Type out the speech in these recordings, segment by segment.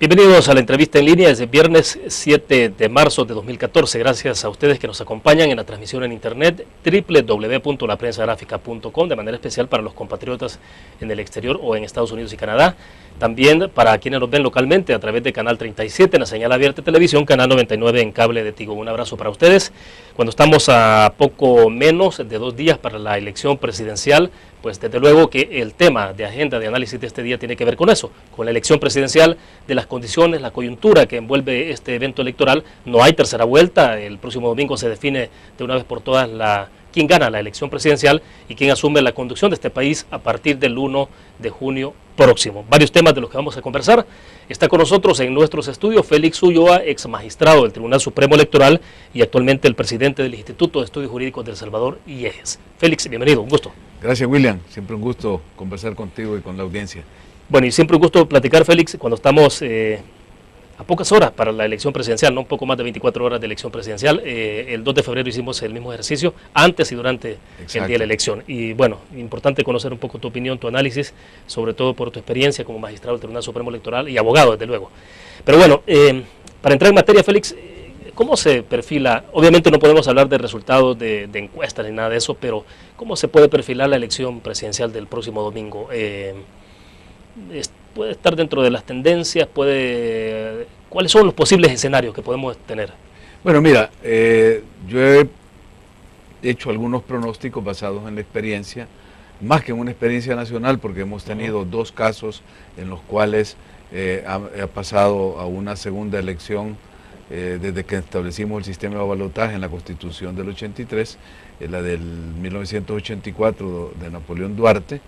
Bienvenidos a la entrevista en línea desde viernes 7 de marzo de 2014. Gracias a ustedes que nos acompañan en la transmisión en internet www.laprensagrafica.com, de manera especial para los compatriotas en el exterior o en Estados Unidos y Canadá. También para quienes nos ven localmente a través de Canal 37 en la señal abierta de televisión, Canal 99 en cable de Tigo. Un abrazo para ustedes. Cuando estamos a poco menos de 2 días para la elección presidencial, pues desde luego que el tema de agenda de análisis de este día tiene que ver con eso, con la elección presidencial, de las condiciones, la coyuntura que envuelve este evento electoral. No hay tercera vuelta, el próximo domingo se define de una vez por todas quién gana la elección presidencial y quién asume la conducción de este país a partir del 1 de junio próximo. Varios temas de los que vamos a conversar. Está con nosotros en nuestros estudios Félix Ulloa, ex magistrado del Tribunal Supremo Electoral y actualmente el presidente del Instituto de Estudios Jurídicos de El Salvador, IEGES. Félix, bienvenido, un gusto. Gracias, William. Siempre un gusto conversar contigo y con la audiencia. Bueno, y siempre un gusto platicar, Félix, cuando estamos a pocas horas para la elección presidencial, no un poco más de 24 horas de elección presidencial. El 2 de febrero hicimos el mismo ejercicio, antes y durante el día de la elección. Y bueno, importante conocer un poco tu opinión, tu análisis, sobre todo por tu experiencia como magistrado del Tribunal Supremo Electoral y abogado, desde luego. Pero bueno, para entrar en materia, Félix, ¿cómo se perfila? Obviamente no podemos hablar de resultados de encuestas ni nada de eso, pero ¿cómo se puede perfilar la elección presidencial del próximo domingo? ¿Puede estar dentro de las tendencias? ¿Cuáles son los posibles escenarios que podemos tener? Bueno, mira, yo he hecho algunos pronósticos basados en la experiencia, más que en una experiencia nacional, porque hemos tenido 2 casos en los cuales ha pasado a una segunda elección desde que establecimos el sistema de balotaje en la Constitución del 83, la del 1984 de Napoleón Duarte,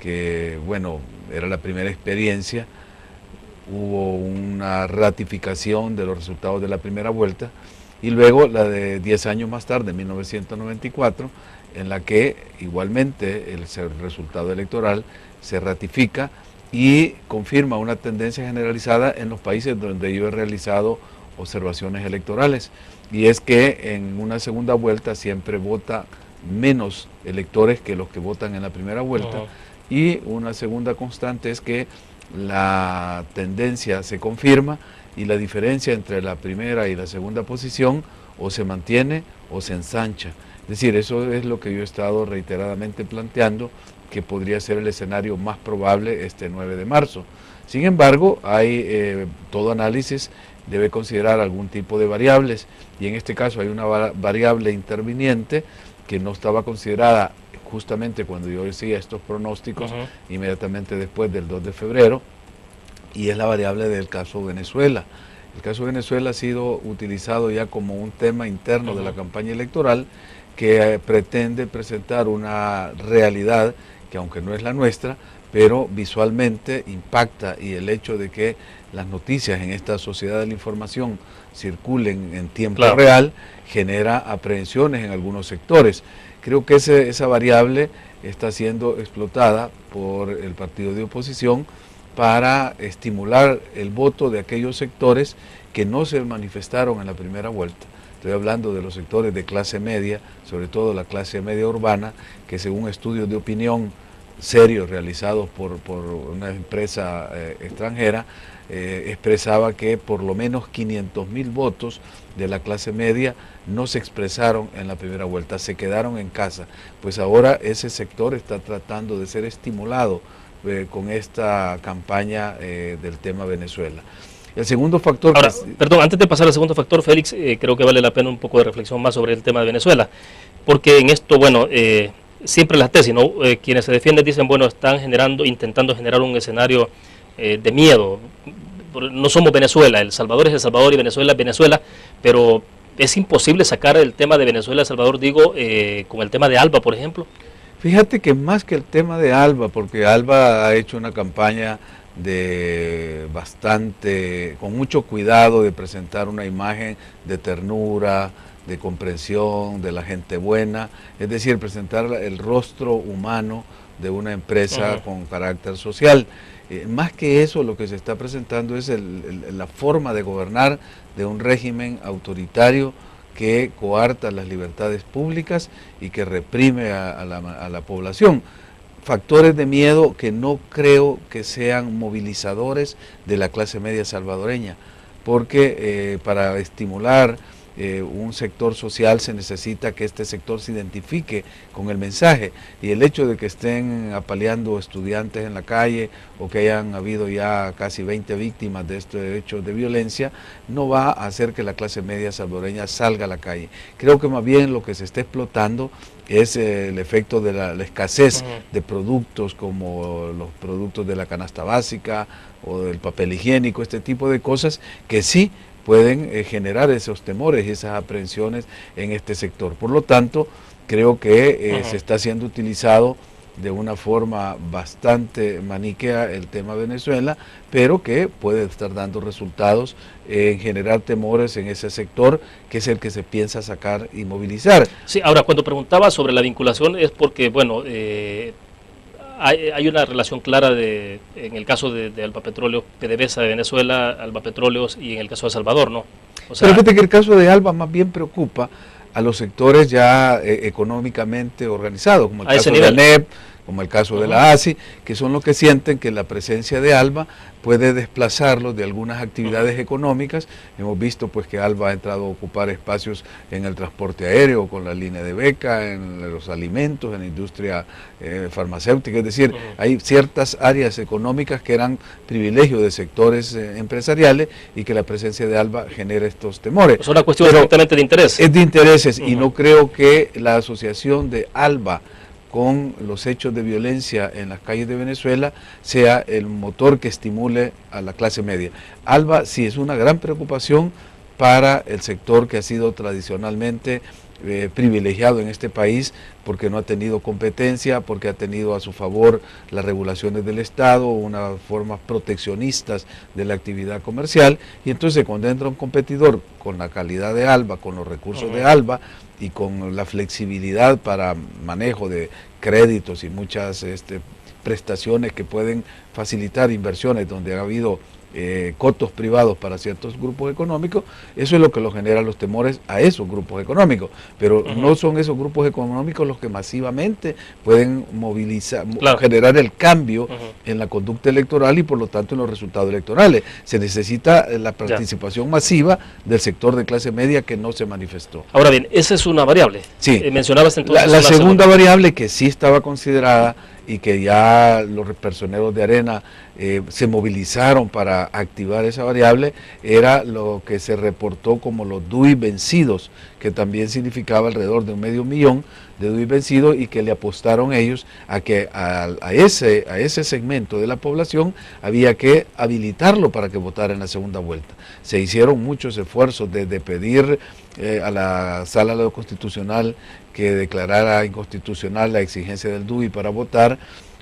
que bueno, era la primera experiencia. Hubo una ratificación de los resultados de la primera vuelta y luego la de 10 años más tarde, en 1994, en la que igualmente el resultado electoral se ratifica y confirma una tendencia generalizada en los países donde yo he realizado observaciones electorales, y es que en una segunda vuelta siempre vota menos electores que los que votan en la primera vuelta. Y una segunda constante es que la tendencia se confirma y la diferencia entre la primera y la segunda posición o se mantiene o se ensancha. Es decir, eso es lo que yo he estado reiteradamente planteando, que podría ser el escenario más probable este 9 de marzo. Sin embargo, hay todo análisis debe considerar algún tipo de variables, y en este caso hay una variable interviniente que no estaba considerada justamente cuando yo decía estos pronósticos, inmediatamente después del 2 de febrero, y es la variable del caso Venezuela. El caso Venezuela ha sido utilizado ya como un tema interno de la campaña electoral que pretende presentar una realidad que, aunque no es la nuestra, pero visualmente impacta, y el hecho de que las noticias en esta sociedad de la información circulen en tiempo real genera aprehensiones en algunos sectores. Creo que esa variable está siendo explotada por el partido de oposición para estimular el voto de aquellos sectores que no se manifestaron en la primera vuelta. Estoy hablando de los sectores de clase media, sobre todo la clase media urbana, que según estudios de opinión serios realizados por una empresa extranjera, expresaba que por lo menos 500.000 votos de la clase media no se expresaron en la primera vuelta, se quedaron en casa. Pues ahora ese sector está tratando de ser estimulado con esta campaña del tema Venezuela. El segundo factor... Ahora, perdón, antes de pasar al segundo factor, Félix, creo que vale la pena un poco de reflexión más sobre el tema de Venezuela, porque en esto, bueno, siempre las tesis, ¿no? Quienes se defienden dicen, bueno, están intentando generar un escenario de miedo. No somos Venezuela, El Salvador es El Salvador y Venezuela es Venezuela, pero es imposible sacar el tema de Venezuela, El Salvador, digo, con el tema de ALBA, por ejemplo. Fíjate que más que el tema de ALBA, porque ALBA ha hecho una campaña con mucho cuidado de presentar una imagen de ternura, de comprensión, de la gente buena, es decir, presentar el rostro humano de una empresa con carácter social. Más que eso, lo que se está presentando es la forma de gobernar de un régimen autoritario que coarta las libertades públicas y que reprime a la población. factores de miedo que no creo que sean movilizadores de la clase media salvadoreña, porque para estimular un sector social se necesita que este sector se identifique con el mensaje, y el hecho de que estén apaleando estudiantes en la calle o que hayan habido ya casi 20 víctimas de estos hechos de violencia no va a hacer que la clase media salvadoreña salga a la calle. Creo que más bien lo que se está explotando es el efecto de la escasez de productos como los productos de la canasta básica o del papel higiénico, este tipo de cosas que sí pueden generar esos temores y esas aprehensiones en este sector. Por lo tanto, creo que se está siendo utilizado de una forma bastante maniquea el tema Venezuela, pero que puede estar dando resultados en generar temores en ese sector, que es el que se piensa sacar y movilizar. Sí, ahora cuando preguntaba sobre la vinculación es porque, bueno, hay una relación clara en el caso de Alba Petróleo, PDVSA de Venezuela, Alba Petróleos, y en el caso de Salvador, ¿no? O sea, pero fíjate que el caso de Alba más bien preocupa a los sectores ya económicamente organizados, como el caso de ANEP, como el caso de la ASI, que son los que sienten que la presencia de Alba puede desplazarlos de algunas actividades económicas. Hemos visto pues que Alba ha entrado a ocupar espacios en el transporte aéreo, con la línea de beca, en los alimentos, en la industria farmacéutica, es decir, hay ciertas áreas económicas que eran privilegio de sectores empresariales y que la presencia de Alba genera estos temores. Es una cuestión directamente de interés. Es de intereses y no creo que la asociación de Alba con los hechos de violencia en las calles de Venezuela sea el motor que estimule a la clase media. Alba sí es una gran preocupación para el sector que ha sido tradicionalmente privilegiado en este país, porque no ha tenido competencia, porque ha tenido a su favor las regulaciones del Estado, unas formas proteccionistas de la actividad comercial, y entonces cuando entra un competidor con la calidad de Alba, con los recursos de Alba y con la flexibilidad para manejo de créditos y muchas prestaciones que pueden facilitar inversiones donde ha habido cotos privados para ciertos grupos económicos, eso es lo que lo genera los temores a esos grupos económicos, pero no son esos grupos económicos los que masivamente pueden movilizar, generar el cambio en la conducta electoral y por lo tanto en los resultados electorales. Se necesita la participación masiva del sector de clase media que no se manifestó. Ahora bien, esa es una variable. Sí. Mencionabas entonces la segunda variable que sí estaba considerada y que ya los personeros de Arena se movilizaron para activar esa variable, era lo que se reportó como los DUI vencidos, que también significaba alrededor de 500,000 de DUI vencidos, y que le apostaron ellos a que a ese segmento de la población había que habilitarlo para que votara en la segunda vuelta. Se hicieron muchos esfuerzos desde pedir a la Sala Constitucional que declarara inconstitucional la exigencia del DUI para votar,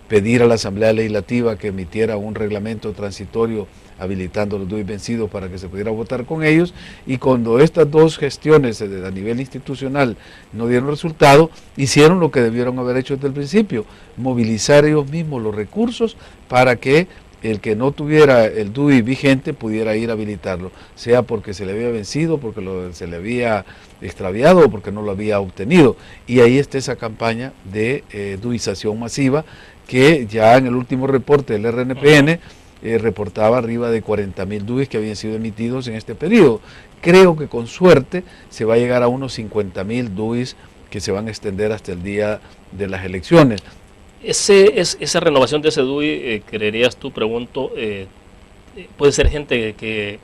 pedir a la Asamblea Legislativa que emitiera un reglamento transitorio habilitando los DUI vencidos para que se pudiera votar con ellos, y cuando estas dos gestiones a nivel institucional no dieron resultado, hicieron lo que debieron haber hecho desde el principio, movilizar ellos mismos los recursos para que el que no tuviera el DUI vigente pudiera ir a habilitarlo, sea porque se le había vencido, porque se le había extraviado o porque no lo había obtenido. Y ahí está esa campaña de DUIzación masiva que ya en el último reporte del RNPN reportaba arriba de 40,000 DUIs que habían sido emitidos en este periodo. Creo que con suerte se va a llegar a unos 50,000 DUIs que se van a extender hasta el día de las elecciones. Esa renovación de ese DUI, creerías tú, pregunto, puede ser gente que,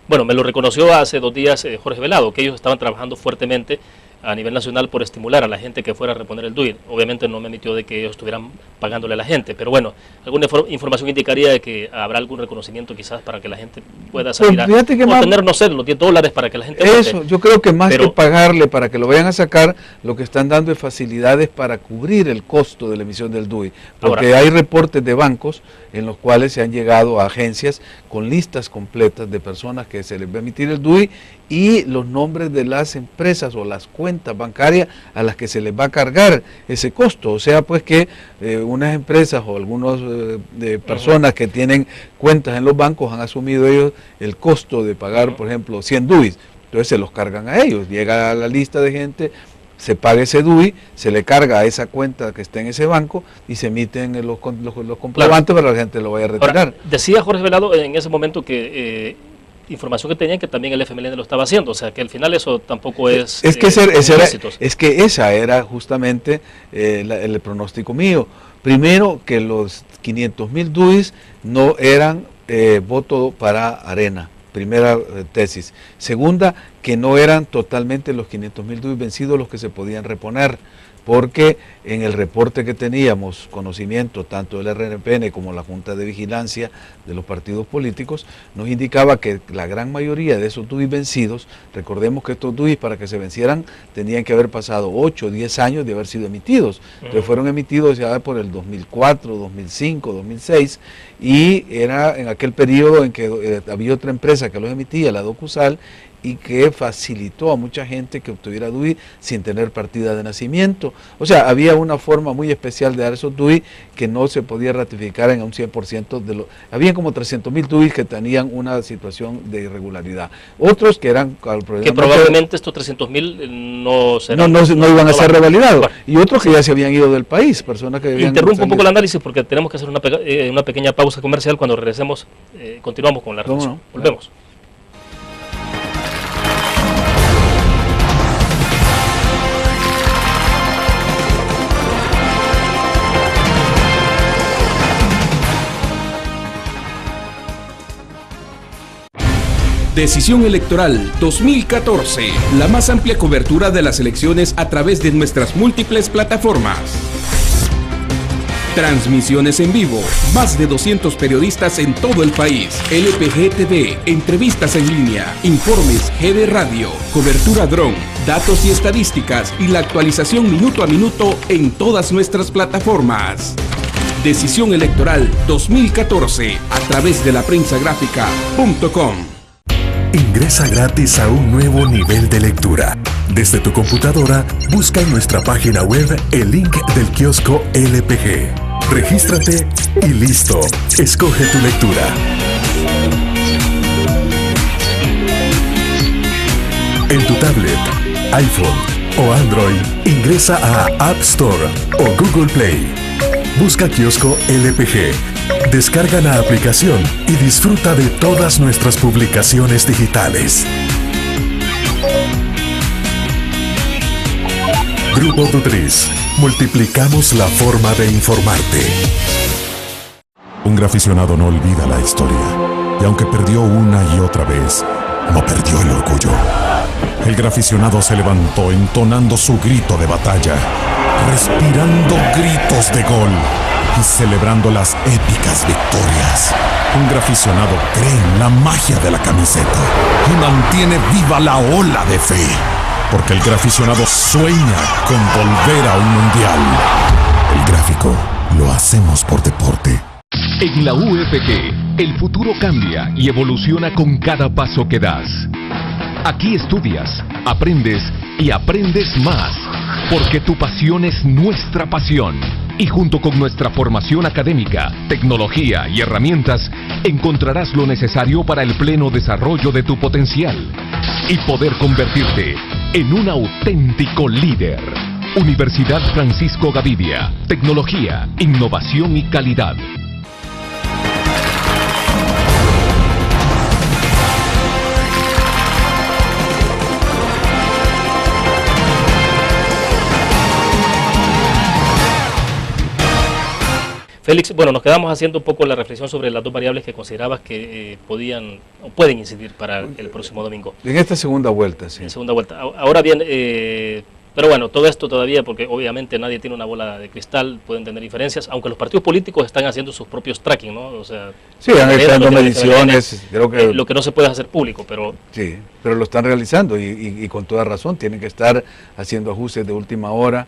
bueno, me lo reconoció hace 2 días Jorge Velado, que ellos estaban trabajando fuertemente a nivel nacional por estimular a la gente que fuera a reponer el DUI. Obviamente no me emitió de que ellos estuvieran pagándole a la gente, pero bueno, alguna información indicaría de que habrá algún reconocimiento quizás para que la gente pueda salir a tener, no sé, los $10 para que la gente eso vote. Yo creo que más que pagarle para que lo vayan a sacar, lo que están dando es facilidades para cubrir el costo de la emisión del DUI, porque ahora hay reportes de bancos en los cuales se han llegado a agencias con listas completas de personas que se les va a emitir el DUI y los nombres de las empresas o las cuentas bancarias a las que se les va a cargar ese costo. O sea, pues que unas empresas o algunas personas que tienen cuentas en los bancos han asumido ellos el costo de pagar, por ejemplo, 100 DUIs. Entonces se los cargan a ellos. Llega a la lista de gente, se paga ese DUI, se le carga a esa cuenta que está en ese banco y se emiten los comprobantes para que la gente lo vaya a retirar. Ahora, decía Jorge Velado en ese momento que información que tenían que también el FMLN lo estaba haciendo, o sea que al final eso tampoco es... esa era justamente el pronóstico mío. Primero, que los 500.000 DUIs no eran voto para Arena. Primera tesis. Segunda, que no eran totalmente los 500.000 DUIs vencidos los que se podían reponer, porque en el reporte que teníamos conocimiento tanto del RNPN como la Junta de Vigilancia de los partidos políticos, nos indicaba que la gran mayoría de esos DUIs vencidos, recordemos que estos DUIs para que se vencieran tenían que haber pasado 8 o 10 años de haber sido emitidos. Entonces fueron emitidos ya por el 2004, 2005, 2006, y era en aquel periodo en que había otra empresa que los emitía, la DocuSal, y que facilitó a mucha gente que obtuviera DUI sin tener partida de nacimiento. O sea, había una forma muy especial de dar esos DUI que no se podía ratificar en un 100% de los... Había como 300.000 DUI que tenían una situación de irregularidad. Otros que eran... Que probablemente estos 300.000 no serán... No iban a ser revalidados. Bueno, y otros que ya se habían ido del país, personas que habían... Interrumpo un poco el análisis porque tenemos que hacer una pequeña pausa comercial. Cuando regresemos, continuamos con la reflexión. No, Volvemos. Decisión Electoral 2014, la más amplia cobertura de las elecciones a través de nuestras múltiples plataformas. Transmisiones en vivo, más de 200 periodistas en todo el país, LPG TV, entrevistas en línea, informes GD Radio, cobertura dron, datos y estadísticas y la actualización minuto a minuto en todas nuestras plataformas. Decisión Electoral 2014 a través de laprensagrafica.com. Ingresa gratis a un nuevo nivel de lectura. Desde tu computadora, busca en nuestra página web el link del kiosco LPG. Regístrate y listo. Escoge tu lectura. En tu tablet, iPhone o Android, ingresa a App Store o Google Play. Busca kiosco LPG. Descarga la aplicación y disfruta de todas nuestras publicaciones digitales. Grupo Dutriz. Multiplicamos la forma de informarte. Un graficionado no olvida la historia. Y aunque perdió una y otra vez, no perdió el orgullo. El graficionado se levantó entonando su grito de batalla, respirando gritos de gol y celebrando las épicas victorias. Un graficionado cree en la magia de la camiseta y mantiene viva la ola de fe, porque el graficionado sueña con volver a un mundial. El gráfico lo hacemos por deporte. En la UFG, el futuro cambia y evoluciona con cada paso que das. Aquí estudias, aprendes y aprendes más, porque tu pasión es nuestra pasión. Y junto con nuestra formación académica, tecnología y herramientas, encontrarás lo necesario para el pleno desarrollo de tu potencial y poder convertirte en un auténtico líder. Universidad Francisco Gavidia, tecnología, innovación y calidad. Félix, bueno, nos quedamos haciendo un poco la reflexión sobre las dos variables que considerabas que podían o pueden incidir para el próximo domingo. En esta segunda vuelta, sí. En segunda vuelta. Ahora bien, pero bueno, todo esto todavía, porque obviamente nadie tiene una bola de cristal, pueden tener diferencias, aunque los partidos políticos están haciendo sus propios tracking, ¿no? O sea, sí, han hecho mediciones, creo que... lo que no se puede hacer público, pero... Sí, pero lo están realizando y con toda razón, tienen que estar haciendo ajustes de última hora,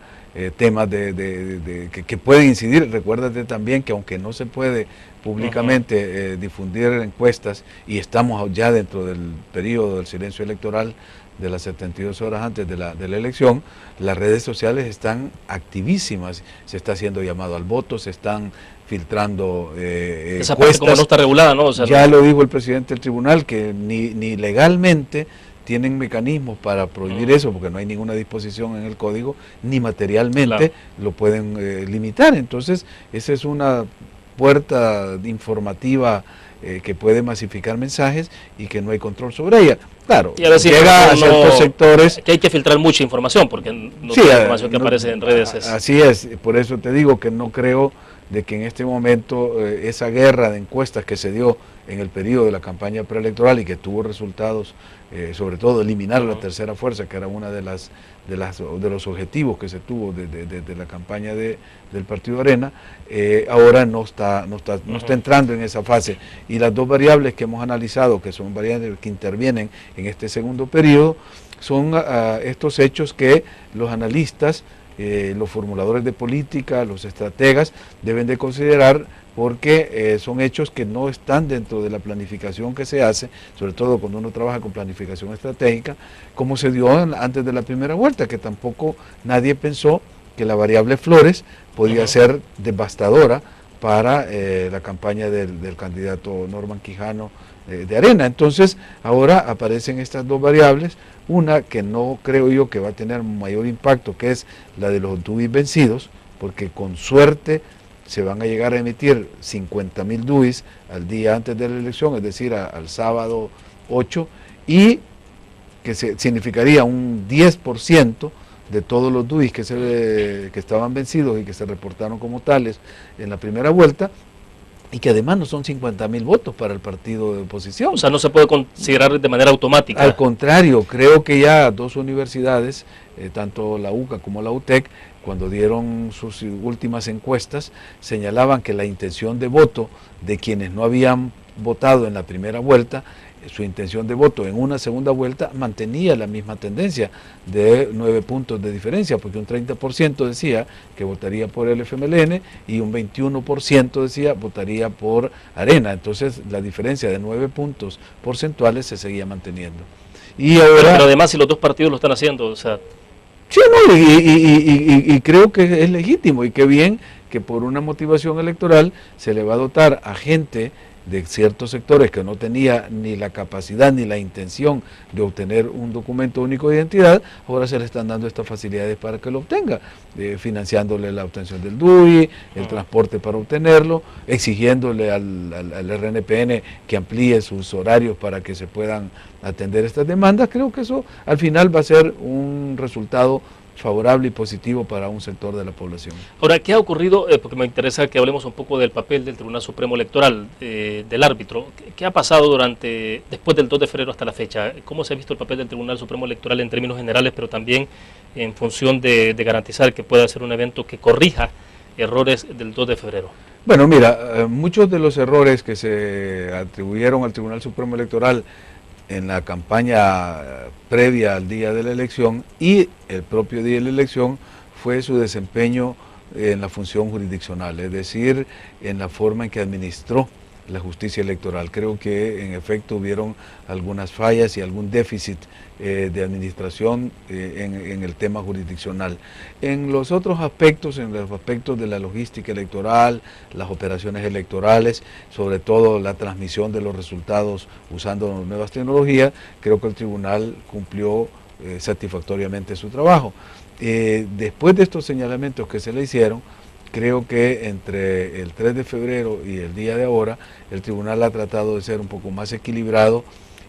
temas que pueden incidir. Recuérdate también que aunque no se puede públicamente difundir encuestas y estamos ya dentro del periodo del silencio electoral de las 72 horas antes de la elección, las redes sociales están activísimas, se está haciendo llamado al voto, se están filtrando esa parte como no está regulada, ¿no? O sea, ya lo dijo el presidente del tribunal, que ni legalmente tienen mecanismos para prohibir eso, porque no hay ninguna disposición en el código, ni materialmente lo pueden limitar. Entonces, esa es una puerta informativa que puede masificar mensajes y que no hay control sobre ella. Claro, y a veces llega a ciertos sectores... Que hay que filtrar mucha información, porque no sí, toda la información que aparece en redes es... Así es, por eso te digo que no creo de que en este momento esa guerra de encuestas que se dio en el periodo de la campaña preelectoral y que tuvo resultados, sobre todo eliminar la tercera fuerza, que era una de los objetivos que se tuvo de la campaña del Partido Arena, ahora no está entrando en esa fase. Y las dos variables que hemos analizado, que son variables que intervienen en este segundo periodo, son estos hechos que los analistas, los formuladores de política, los estrategas deben de considerar, porque son hechos que no están dentro de la planificación que se hace, sobre todo cuando uno trabaja con planificación estratégica, como se dio antes de la primera vuelta, que tampoco nadie pensó que la variable Flores podía ser devastadora para la campaña del candidato Norman Quijano de Arena. Entonces, ahora aparecen estas dos variables, una que no creo yo que va a tener mayor impacto, que es la de los DUIs vencidos, porque con suerte se van a llegar a emitir 50.000 DUIs al día antes de la elección, es decir, al sábado 8, y que significaría un 10% de todos los DUIs que estaban vencidos y que se reportaron como tales en la primera vuelta, y que además no son 50.000 votos para el partido de oposición. O sea, no se puede considerar de manera automática. Al contrario, creo que ya dos universidades, tanto la UCA como la UTEC, cuando dieron sus últimas encuestas, señalaban que la intención de voto de quienes no habían votado en la primera vuelta, su intención de voto en una segunda vuelta mantenía la misma tendencia de 9 puntos de diferencia, porque un 30% decía que votaría por el FMLN y un 21% decía votaría por Arena. Entonces la diferencia de 9 puntos porcentuales se seguía manteniendo. Y ahora, pero además, si los dos partidos lo están haciendo, o sea... Sí, no, y creo que es legítimo, y qué bien que por una motivación electoral se le va a dotar a gente de ciertos sectores que no tenía ni la capacidad ni la intención de obtener un documento único de identidad, ahora se le están dando estas facilidades para que lo obtenga, financiándole la obtención del DUI, el transporte para obtenerlo, exigiéndole al RNPN que amplíe sus horarios para que se puedan atender estas demandas. Creo que eso al final va a ser un resultado favorable y positivo para un sector de la población. Ahora, ¿qué ha ocurrido? Porque me interesa que hablemos un poco del papel del Tribunal Supremo Electoral, del árbitro. ¿Qué ha pasado después del 2 de febrero hasta la fecha? ¿Cómo se ha visto el papel del Tribunal Supremo Electoral en términos generales, pero también en función de garantizar que pueda ser un evento que corrija errores del 2 de febrero? Bueno, mira, muchos de los errores que se atribuyeron al Tribunal Supremo Electoral en la campaña previa al día de la elección y el propio día de la elección fue su desempeño en la función jurisdiccional, es decir, en la forma en que administró la justicia electoral. Creo que en efecto hubieron algunas fallas y algún déficit de administración en el tema jurisdiccional. En los otros aspectos, en los aspectos de la logística electoral, las operaciones electorales, sobre todo la transmisión de los resultados usando nuevas tecnologías, creo que el tribunal cumplió satisfactoriamente su trabajo. Después de estos señalamientos que se le hicieron, creo que entre el 3 de febrero y el día de ahora, el tribunal ha tratado de ser un poco más equilibrado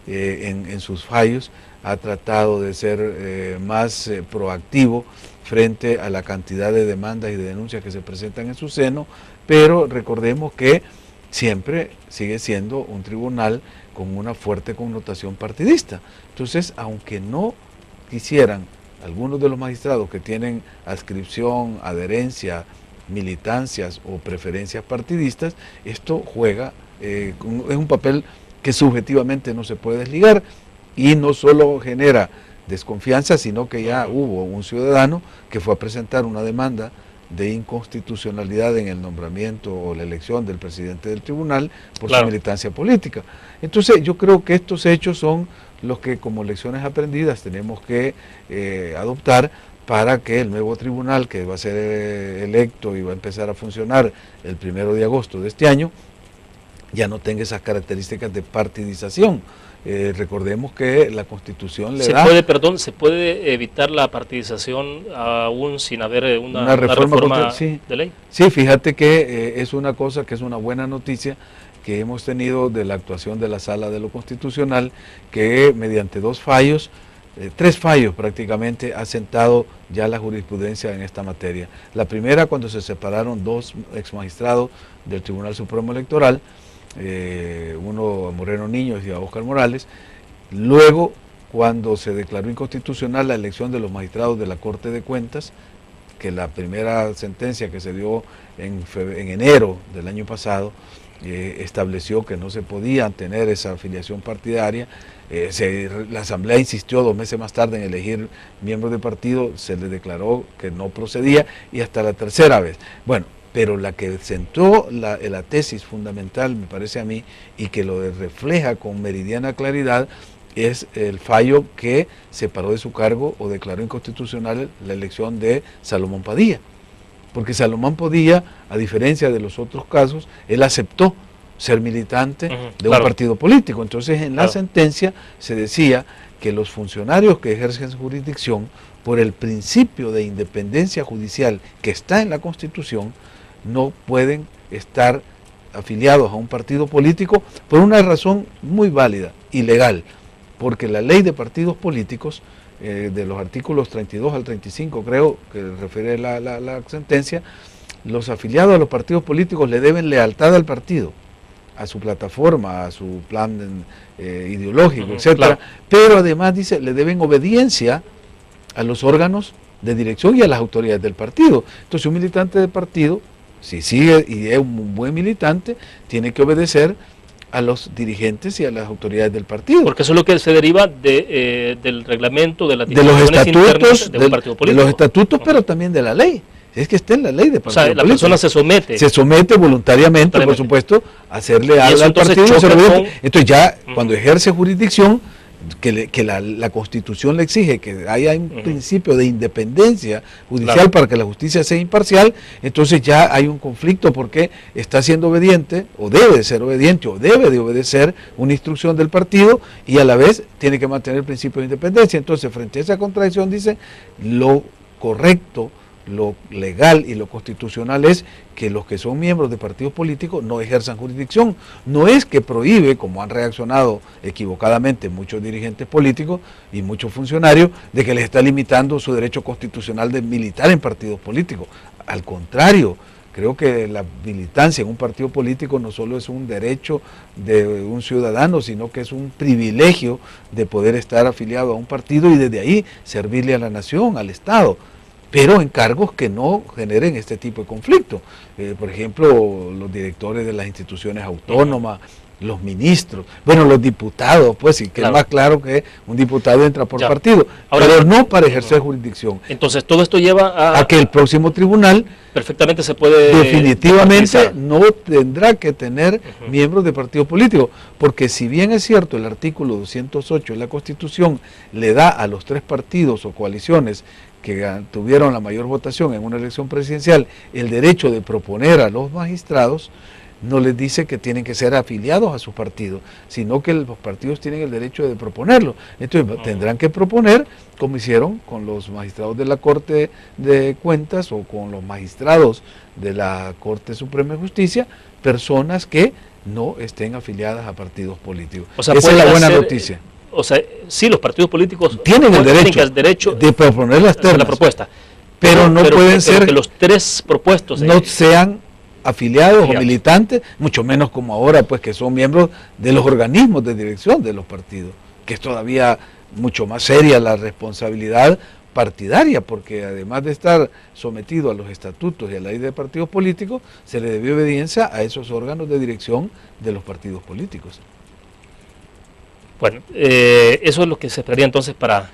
en sus fallos, ha tratado de ser más proactivo frente a la cantidad de demandas y de denuncias que se presentan en su seno, pero recordemos que siempre sigue siendo un tribunal con una fuerte connotación partidista. Entonces, aunque no quisieran algunos de los magistrados que tienen adscripción, adherencia, militancias o preferencias partidistas, esto juega, es un papel que subjetivamente no se puede desligar y no solo genera desconfianza, sino que ya hubo un ciudadano que fue a presentar una demanda de inconstitucionalidad en el nombramiento o la elección del presidente del tribunal por su militancia política. Entonces yo creo que estos hechos son los que como lecciones aprendidas tenemos que adoptar para que el nuevo tribunal que va a ser electo y va a empezar a funcionar el 1 de agosto de este año, ya no tenga esas características de partidización. Recordemos que la Constitución le ¿Se da... ¿Se puede evitar la partidización aún sin haber una reforma de ley? Sí, fíjate que es una cosa que es una buena noticia que hemos tenido de la actuación de la Sala de lo Constitucional, que mediante tres fallos prácticamente ha sentado ya la jurisprudencia en esta materia. La primera, cuando se separaron dos exmagistrados del Tribunal Supremo Electoral, uno a Moreno Niños y a Óscar Morales. Luego, cuando se declaró inconstitucional la elección de los magistrados de la Corte de Cuentas, que la primera sentencia que se dio en enero del año pasado, estableció que no se podía tener esa afiliación partidaria. La Asamblea insistió 2 meses más tarde en elegir miembros de partido, se le declaró que no procedía, y hasta la tercera vez. Bueno, pero la que sentó la tesis fundamental, me parece a mí, y que lo refleja con meridiana claridad, es el fallo que separó de su cargo o declaró inconstitucional la elección de Salomón Padilla. Porque Salomón Padilla, a diferencia de los otros casos, él aceptó ser militante de un partido político. Entonces, en la sentencia se decía que los funcionarios que ejercen jurisdicción, por el principio de independencia judicial que está en la Constitución, no pueden estar afiliados a un partido político por una razón muy válida y legal, porque la ley de partidos políticos, de los artículos 32 al 35, creo que refiere la sentencia, los afiliados a los partidos políticos le deben lealtad al partido, a su plataforma, a su plan ideológico, etcétera, pero además dice, le deben obediencia a los órganos de dirección y a las autoridades del partido. Entonces, un militante de partido, si sigue y es un buen militante, tiene que obedecer a los dirigentes y a las autoridades del partido. Porque eso es lo que se deriva del reglamento, de las los estatutos, de un partido político. De los estatutos, pero también de la ley. Es que está en la ley de partido político. La persona se somete. Se somete voluntariamente, por supuesto, a hacerle algo al partido. Entonces ya, cuando ejerce jurisdicción, que la Constitución le exige que haya un principio de independencia judicial para que la justicia sea imparcial, entonces ya hay un conflicto porque está siendo obediente, o debe de ser obediente, o debe de obedecer una instrucción del partido, y a la vez tiene que mantener el principio de independencia. Entonces, frente a esa contradicción, dice, lo correcto, lo legal y lo constitucional es que los que son miembros de partidos políticos no ejerzan jurisdicción. No es que prohíbe, como han reaccionado equivocadamente muchos dirigentes políticos y muchos funcionarios, de que les está limitando su derecho constitucional de militar en partidos políticos. Al contrario, creo que la militancia en un partido político no solo es un derecho de un ciudadano, sino que es un privilegio de poder estar afiliado a un partido y desde ahí servirle a la nación, al Estado, pero en cargos que no generen este tipo de conflicto. Por ejemplo, los directores de las instituciones autónomas, los ministros, bueno, los diputados, pues sí, que es más claro que un diputado entra por partido, pero no para ejercer jurisdicción. Entonces, todo esto lleva a que el próximo tribunal perfectamente se puede definitivamente no tendrá que tener miembros de partido político, porque si bien es cierto el artículo 208 de la Constitución le da a los 3 partidos o coaliciones que tuvieron la mayor votación en una elección presidencial el derecho de proponer a los magistrados, no les dice que tienen que ser afiliados a su partido, sino que los partidos tienen el derecho de proponerlo. Entonces tendrán que proponer, como hicieron con los magistrados de la Corte de Cuentas o con los magistrados de la Corte Suprema de Justicia, personas que no estén afiliadas a partidos políticos. O sea, esa es la buena noticia. O sea, sí, los partidos políticos tienen el derecho de proponer las ternas, la propuesta, pero no pueden ser que los 3 propuestos no sean afiliados o militantes, mucho menos como ahora, pues que son miembros de los organismos de dirección de los partidos, que es todavía mucho más seria la responsabilidad partidaria, porque además de estar sometido a los estatutos y a la ley de partidos políticos, se le debe obediencia a esos órganos de dirección de los partidos políticos. Bueno, eso es lo que se esperaría entonces para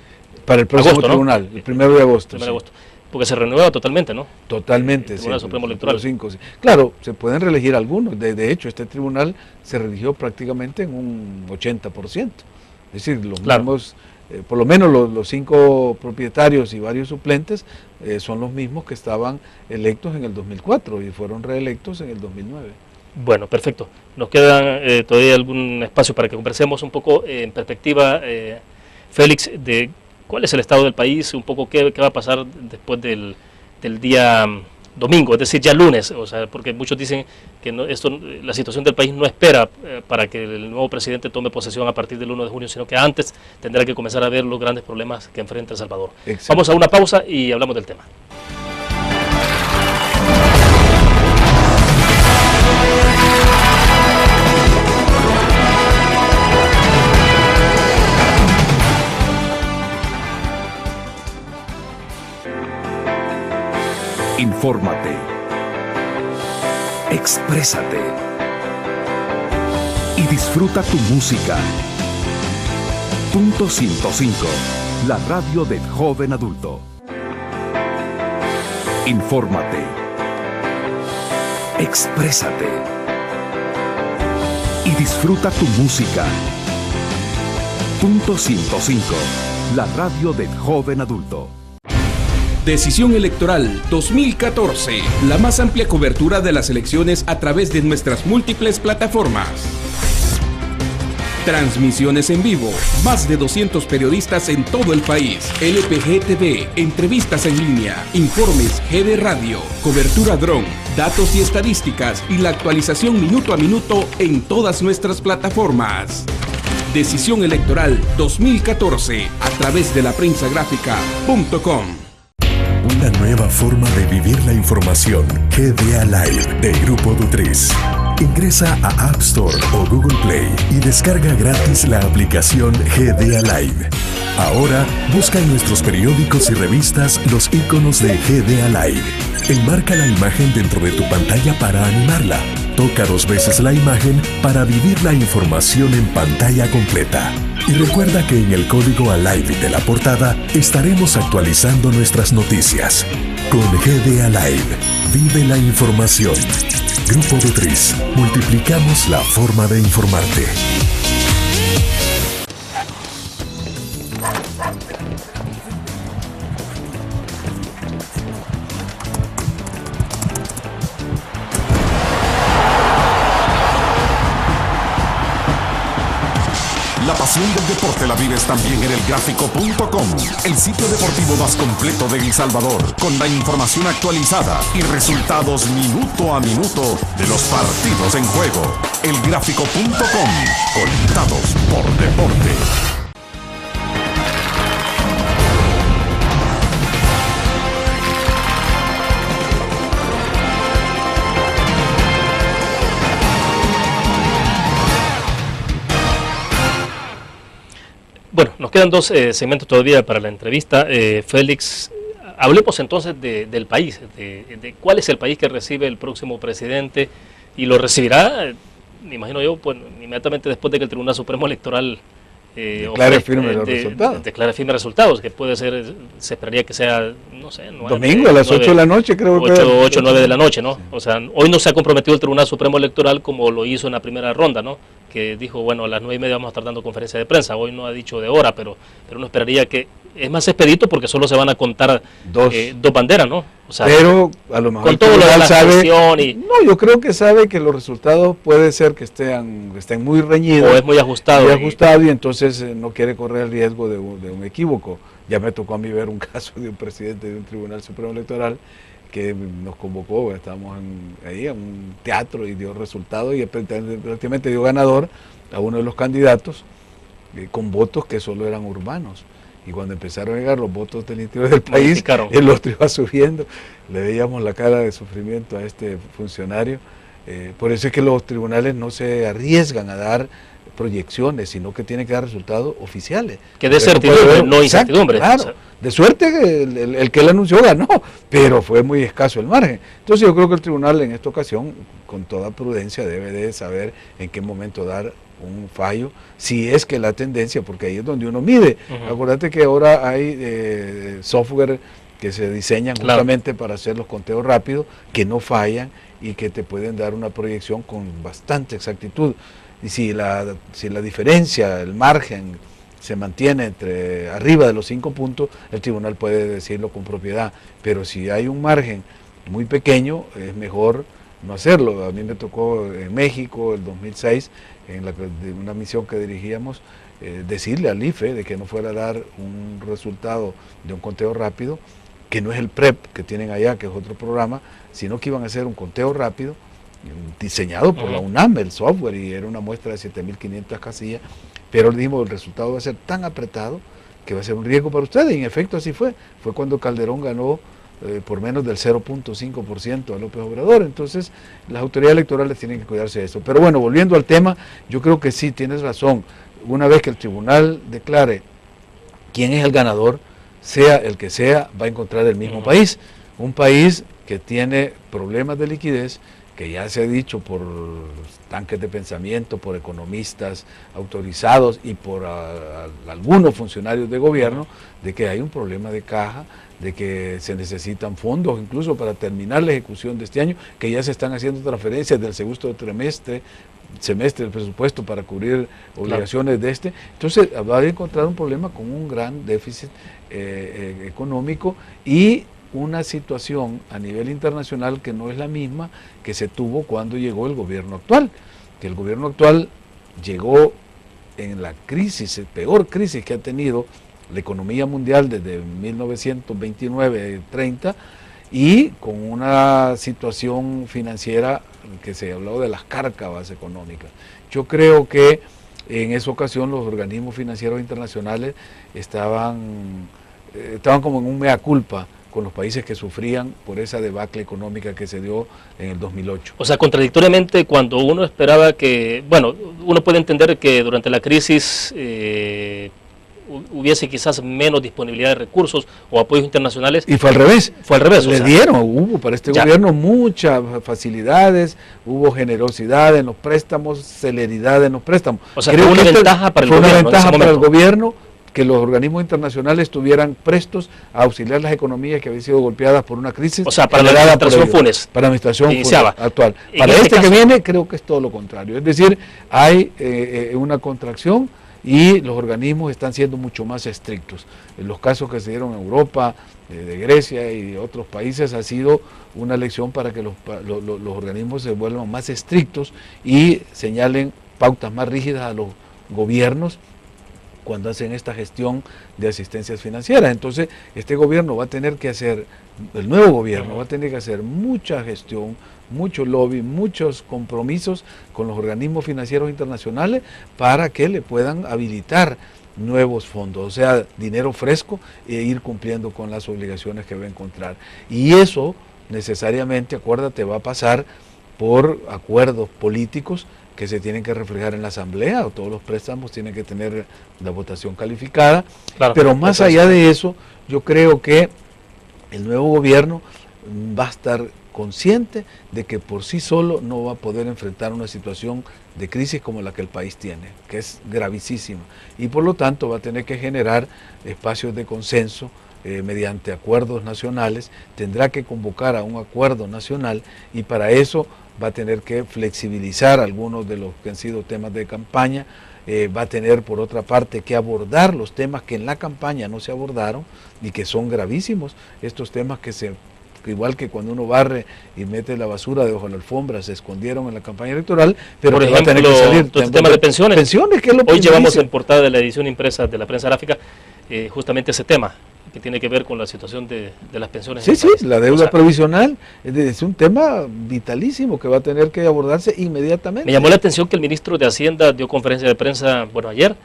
el próximo tribunal, ¿no? El 1 de agosto. Porque se renueva totalmente, ¿no? Totalmente. El Tribunal Supremo Electoral. 5, sí. Claro, se pueden reelegir algunos. De hecho, este tribunal se reeligió prácticamente en un 80%. Es decir, los mismos, por lo menos los 5 propietarios y varios suplentes son los mismos que estaban electos en el 2004 y fueron reelectos en el 2009. Bueno, perfecto. Nos queda todavía algún espacio para que conversemos un poco en perspectiva, Félix, de cuál es el estado del país, un poco qué va a pasar después del día domingo, es decir, ya lunes, o sea, porque muchos dicen que la situación del país no espera para que el nuevo presidente tome posesión a partir del 1 de junio, sino que antes tendrá que comenzar a ver los grandes problemas que enfrenta El Salvador. Exacto. Vamos a una pausa y hablamos del tema. Infórmate. Exprésate. Y disfruta tu música. Punto 105. La radio del joven adulto. Infórmate. Exprésate. Y disfruta tu música. Punto 105. La radio del joven adulto. Decisión Electoral 2014, la más amplia cobertura de las elecciones a través de nuestras múltiples plataformas. Transmisiones en vivo, más de 200 periodistas en todo el país, LPG TV, entrevistas en línea, informes GD Radio, cobertura dron, datos y estadísticas y la actualización minuto a minuto en todas nuestras plataformas. Decisión Electoral 2014, a través de laprensagráfica.com. Una nueva forma de vivir la información. GDA Live de Grupo Dutriz. Ingresa a App Store o Google Play y descarga gratis la aplicación GDA Live. Ahora busca en nuestros periódicos y revistas los iconos de GDA Live. Enmarca la imagen dentro de tu pantalla para animarla. Toca 2 veces la imagen para vivir la información en pantalla completa. Y recuerda que en el código ALIVE de la portada estaremos actualizando nuestras noticias. Con GDA Live, vive la información. Grupo Dutriz, multiplicamos la forma de informarte. La pasión del deporte la vives también en elgráfico.com, el sitio deportivo más completo de El Salvador, con la información actualizada y resultados minuto a minuto de los partidos en juego. Elgráfico.com, conectados por deporte. Bueno, nos quedan 2 segmentos todavía para la entrevista. Félix, hablemos entonces del país, de cuál es el país que recibe el próximo presidente y lo recibirá, me imagino yo, pues, inmediatamente después de que el Tribunal Supremo Electoral declare firmes los resultados. Declare firmes resultados, que puede ser, se esperaría que sea, no sé, 9, domingo a las 8 de la noche, creo que 8 o 9 de la noche, ¿no? O sea, hoy no se ha comprometido el Tribunal Supremo Electoral como lo hizo en la primera ronda, ¿no? Que dijo, bueno, a las 9:30 vamos a estar dando conferencia de prensa. Hoy no ha dicho de hora, pero uno esperaría que es más expedito porque solo se van a contar 2 banderas, ¿no? O sea, pero a lo mejor con todo lo de la sanción y... No, yo creo que sabe que los resultados puede ser que estén muy reñidos. O es muy ajustado. Y entonces no quiere correr el riesgo de un equívoco. Ya me tocó a mí ver un caso de un presidente de un Tribunal Supremo Electoral que nos convocó, estábamos ahí en un teatro y dio resultados y prácticamente dio ganador a uno de los candidatos con votos que solo eran urbanos. Y cuando empezaron a llegar los votos del interior del país, el otro iba subiendo. Le veíamos la cara de sufrimiento a este funcionario. Por eso es que los tribunales no se arriesgan a dar proyecciones, sino que tienen que dar resultados oficiales. Que de certidumbre, no incertidumbre. Claro, o sea, de suerte que el que él anunció ganó, pero fue muy escaso el margen. Entonces yo creo que el tribunal en esta ocasión, con toda prudencia, debe de saber en qué momento dar un fallo, si es que la tendencia, porque ahí es donde uno mide. Acuérdate que ahora hay software que se diseñan justamente para hacer los conteos rápidos, que no fallan y que te pueden dar una proyección con bastante exactitud. Y si la diferencia, el margen, se mantiene entre arriba de los 5 puntos, el tribunal puede decirlo con propiedad. Pero si hay un margen muy pequeño, es mejor no hacerlo. A mí me tocó en México, el 2006, de una misión que dirigíamos, decirle al IFE de que no fuera a dar un resultado de un conteo rápido, que no es el PREP que tienen allá, que es otro programa, sino que iban a hacer un conteo rápido diseñado por la UNAM, el software, y era una muestra de 7.500 casillas, pero le dijimos, el resultado va a ser tan apretado que va a ser un riesgo para ustedes, y en efecto así fue cuando Calderón ganó por menos del 0.5% a López Obrador. Entonces las autoridades electorales tienen que cuidarse de eso. Pero bueno, volviendo al tema, yo creo que sí, tienes razón, una vez que el tribunal declare quién es el ganador, sea el que sea, va a encontrar el mismo país, un país que tiene problemas de liquidez, que ya se ha dicho por tanques de pensamiento, por economistas autorizados y por algunos funcionarios de gobierno, de que hay un problema de caja, de que se necesitan fondos incluso para terminar la ejecución de este año, que ya se están haciendo transferencias del segundo semestre del presupuesto para cubrir obligaciones de este. Entonces va a encontrar un problema con un gran déficit económico y una situación a nivel internacional que no es la misma que se tuvo cuando llegó el gobierno actual, que el gobierno actual llegó en la crisis, la peor crisis que ha tenido la economía mundial desde 1929-30, y con una situación financiera que se habló de las cárcavas económicas. Yo creo que en esa ocasión los organismos financieros internacionales estaban como en un mea culpa con los países que sufrían por esa debacle económica que se dio en el 2008. O sea, contradictoriamente, cuando uno esperaba que, bueno, uno puede entender que durante la crisis hubiese quizás menos disponibilidad de recursos o apoyos internacionales. Y fue al revés. Fue al revés. Hubo para este gobierno muchas facilidades, hubo generosidad en los préstamos, celeridad en los préstamos. O sea, fue una ventaja para el gobierno. Fue una ventaja para el gobierno que los organismos internacionales estuvieran prestos a auxiliar las economías que habían sido golpeadas por una crisis. O sea, para la administración Funes. Para la administración Funes actual. Para este que viene creo que es todo lo contrario. Es decir, hay una contracción y los organismos están siendo mucho más estrictos. En los casos que se dieron en Europa, de Grecia y de otros países, ha sido una lección para que los organismos se vuelvan más estrictos y señalen pautas más rígidas a los gobiernos cuando hacen esta gestión de asistencias financieras. Entonces, este gobierno va a tener que hacer, el nuevo gobierno va a tener que hacer mucha gestión, mucho lobby, muchos compromisos con los organismos financieros internacionales para que le puedan habilitar nuevos fondos, o sea, dinero fresco, e ir cumpliendo con las obligaciones que va a encontrar. Y eso necesariamente, acuérdate, va a pasar por acuerdos políticos que se tienen que reflejar en la asamblea, o todos los préstamos tienen que tener la votación calificada, claro, pero más allá de eso, yo creo que el nuevo gobierno va a estar consciente de que por sí solo no va a poder enfrentar una situación de crisis como la que el país tiene, que es gravísima, y por lo tanto va a tener que generar espacios de consenso mediante acuerdos nacionales, tendrá que convocar a un acuerdo nacional, y para eso va a tener que flexibilizar algunos de los que han sido temas de campaña, va a tener por otra parte que abordar los temas que en la campaña no se abordaron y que son gravísimos, estos temas que igual que cuando uno barre y mete la basura debajo de la alfombra, se escondieron en la campaña electoral, pero por ejemplo, va a tener que salir. El tema de pensiones. Pensiones, que es lo Hoy llevamos en portada de la edición impresa de la prensa gráfica justamente ese tema, que tiene que ver con la situación de las pensiones. Sí, sí, la deuda provisional es un tema vitalísimo que va a tener que abordarse inmediatamente. Me llamó la atención que el ministro de Hacienda dio conferencia de prensa, bueno, ayer,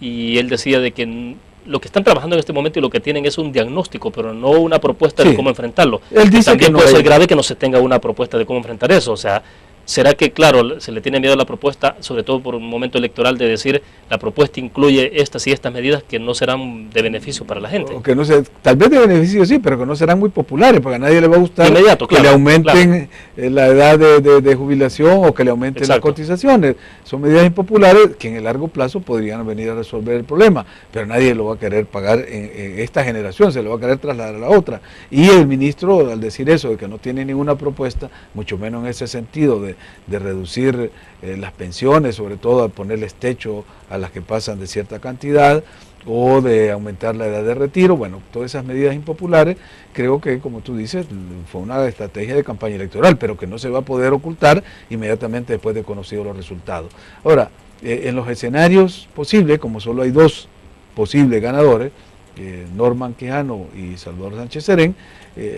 y él decía de que lo que están trabajando en este momento y lo que tienen es un diagnóstico, pero no una propuesta de cómo enfrentarlo. Él dice también que no puede ser grave que no se tenga una propuesta de cómo enfrentar eso, o sea, ¿será que, claro, se le tiene miedo a la propuesta, sobre todo por un momento electoral, de decir la propuesta incluye estas y estas medidas que no serán de beneficio para la gente? O que no tal vez de beneficio sí, pero que no serán muy populares, porque a nadie le va a gustar que le aumenten la edad de jubilación o que le aumenten las cotizaciones. Son medidas impopulares que en el largo plazo podrían venir a resolver el problema, pero nadie lo va a querer pagar en esta generación, se lo va a querer trasladar a la otra. Y el ministro, al decir eso, de que no tiene ninguna propuesta, mucho menos en ese sentido de reducir las pensiones, sobre todo al ponerles techo a las que pasan de cierta cantidad, o de aumentar la edad de retiro. Bueno, todas esas medidas impopulares, creo que, como tú dices, fue una estrategia de campaña electoral, pero que no se va a poder ocultar inmediatamente después de conocidos los resultados. Ahora, en los escenarios posibles, como solo hay dos posibles ganadores, Norman Quijano y Salvador Sánchez Serén,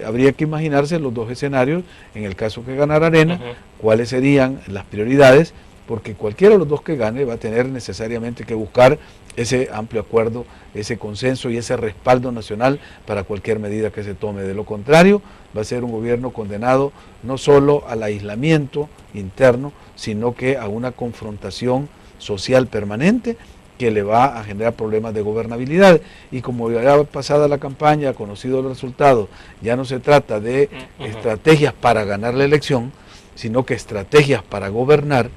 habría que imaginarse los dos escenarios, en el caso que ganara Arena, cuáles serían las prioridades, porque cualquiera de los dos que gane va a tener necesariamente que buscar ese amplio acuerdo, ese consenso y ese respaldo nacional para cualquier medida que se tome. De lo contrario, va a ser un gobierno condenado no solo al aislamiento interno, sino que a una confrontación social permanente que le va a generar problemas de gobernabilidad. Y como ya pasada la campaña, conocido los resultados, ya no se trata de estrategias para ganar la elección, sino que estrategias para gobernar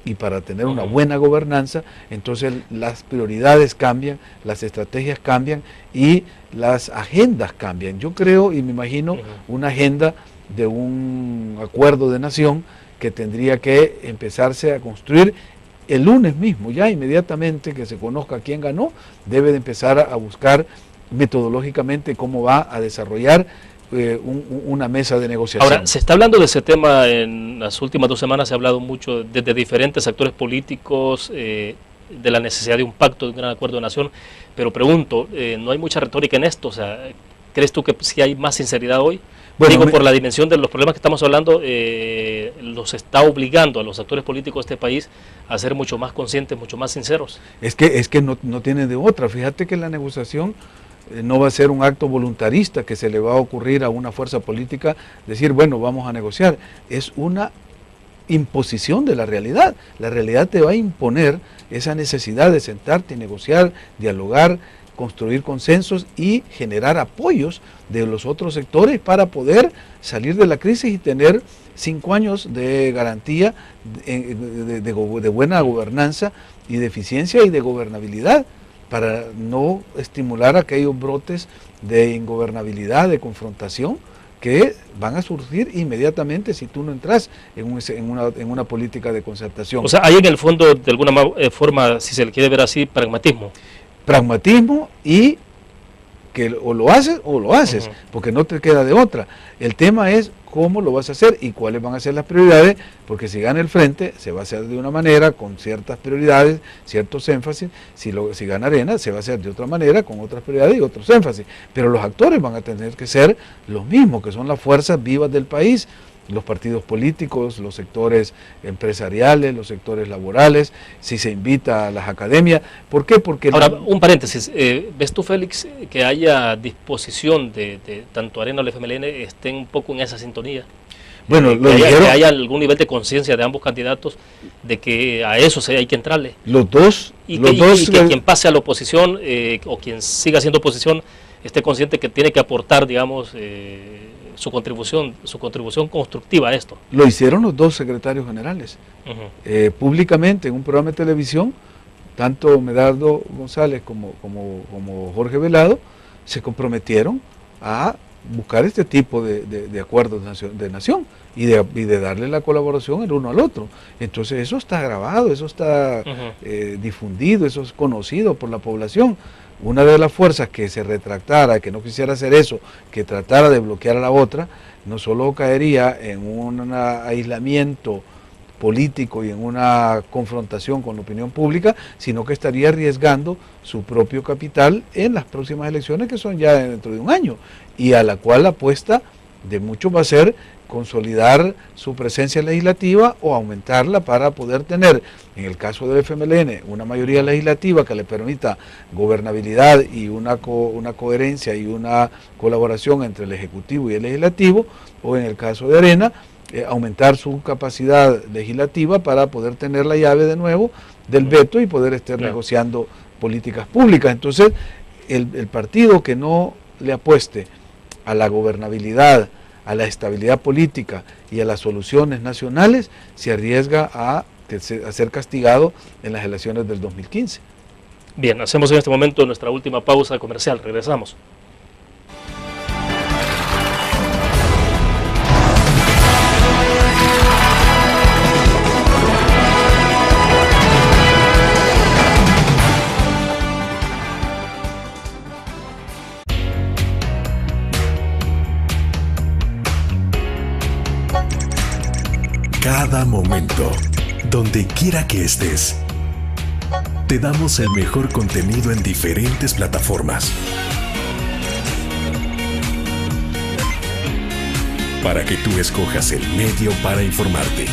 y para tener una buena gobernanza. Entonces las prioridades cambian, las estrategias cambian y las agendas cambian. Yo creo y me imagino una agenda de un acuerdo de nación que tendría que empezarse a construir el lunes mismo, ya inmediatamente que se conozca quién ganó, debe de empezar a buscar metodológicamente cómo va a desarrollar una mesa de negociación. Ahora, se está hablando de ese tema en las últimas 2 semanas, se ha hablado mucho desde diferentes actores políticos, de la necesidad de un pacto, de un gran acuerdo de nación, pero pregunto, ¿no hay mucha retórica en esto? O sea, ¿crees tú que sí hay más sinceridad hoy? Bueno, digo, por la dimensión de los problemas que estamos hablando, los está obligando a los actores políticos de este país a ser mucho más conscientes, mucho más sinceros. Es que no tiene de otra. Fíjate que la negociación no va a ser un acto voluntarista que se le va a ocurrir a una fuerza política decir, bueno, vamos a negociar. Es una imposición de la realidad. La realidad te va a imponer esa necesidad de sentarte y negociar, dialogar, construir consensos y generar apoyos de los otros sectores para poder salir de la crisis y tener 5 años de garantía de buena gobernanza y de eficiencia y de gobernabilidad, para no estimular aquellos brotes de ingobernabilidad, de confrontación, que van a surgir inmediatamente si tú no entras en una política de concertación. O sea, hay en el fondo, de alguna forma, si se le quiere ver así, pragmatismo. Pragmatismo y que o lo haces, porque no te queda de otra. El tema es cómo lo vas a hacer y cuáles van a ser las prioridades, porque si gana el frente, se va a hacer de una manera, con ciertas prioridades, ciertos énfasis. Si gana Arena, se va a hacer de otra manera, con otras prioridades y otros énfasis. Pero los actores van a tener que ser los mismos, que son las fuerzas vivas del país, los partidos políticos, los sectores empresariales, los sectores laborales, si se invita a las academias. ¿Por qué? Porque... Ahora, un paréntesis, ¿ves tú, Félix, que haya disposición de tanto Arena o el FMLN estén un poco en esa sintonía? Bueno, que haya algún nivel de conciencia de ambos candidatos de que a eso hay que entrarle. Los dos. Y que quien pase a la oposición o quien siga siendo oposición esté consciente que tiene que aportar, digamos, su contribución constructiva a esto. Lo hicieron los dos secretarios generales. Públicamente en un programa de televisión, tanto Medardo González como Jorge Velado se comprometieron a buscar este tipo de acuerdos de nación y de darle la colaboración el uno al otro. Entonces eso está grabado, eso está difundido, eso es conocido por la población. Una de las fuerzas que se retractara, que no quisiera hacer eso, que tratara de bloquear a la otra, no solo caería en un aislamiento político y en una confrontación con la opinión pública, sino que estaría arriesgando su propio capital en las próximas elecciones, que son ya dentro de un año, y a la cual la apuesta de muchos va a ser consolidar su presencia legislativa o aumentarla para poder tener, en el caso del FMLN, una mayoría legislativa que le permita gobernabilidad y una coherencia y una colaboración entre el Ejecutivo y el Legislativo, o en el caso de Arena, aumentar su capacidad legislativa para poder tener la llave de nuevo del veto y poder estar negociando políticas públicas. Entonces, el partido que no le apueste a la gobernabilidad, a la estabilidad política y a las soluciones nacionales, se arriesga a ser castigado en las elecciones del 2015. Bien, hacemos en este momento nuestra última pausa comercial. Regresamos. cada momento, donde quiera que estés. Te damos el mejor contenido en diferentes plataformas. Para que tú escojas el medio para informarte.